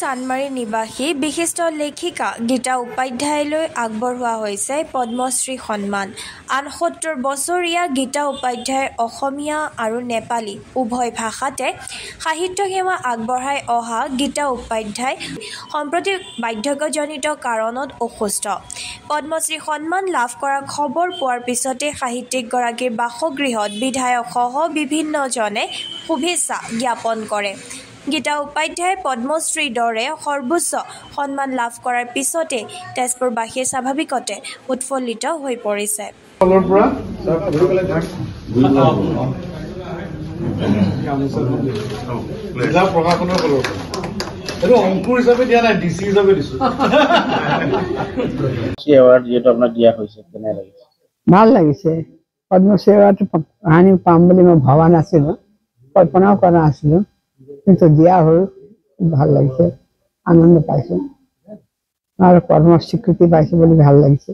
চানমাৰী নিবাসী বিশিষ্ট লেখিকা গীতা উপাধ্যায়লৈ আগবঢ়োৱা হৈছে পদ্মশ্ৰী সন্মান। ৭৮ বছৰীয়া গীতা উপাধ্যায়ৰ অসমীয়া আৰু নেপালী উভয় ভাষাতে সাহিত্য সেৱা আগবঢ়াই অহা গীতা উপাধ্যায় সম্প্ৰতি বাৰ্ধক্যজনিত কাৰণত অসুস্থ। পদ্মশ্ৰী সন্মান লাভ কৰাৰ খবৰ পোৱাৰ পিছতে সাহিত্যিকগৰাকীৰ বাসগৃহত বিধায়কসহ বিভিন্নজনে শুভেচ্ছা জ্ঞাপন কৰে। গীতা উপাধ্যায় পদ্মশ্ৰীৰ দৰে সৰ্বোচ্চ সন্মান লাভ কৰাৰ পিছতে তেজপুৰবাসী স্বাভাৱিকতে উৎফুল্লিত হৈ পৰিছে। অংকুৰ হিচাপে দিয়া নাই, ডিচি হিচাপে দিছো। ভাল লাগিছে। পদ্মশ্ৰী এৱাৰ্ডটো পাম বুলি মই ভবা নাছিলো, কল্পনাও কৰা নাছিলো, কিন্তু দিয়া হ'ল। ভাল লাগিছে, আনন্দ পাইছো আৰু কৰ্ম স্বীকৃতি পাইছো বুলি ভাল লাগিছে।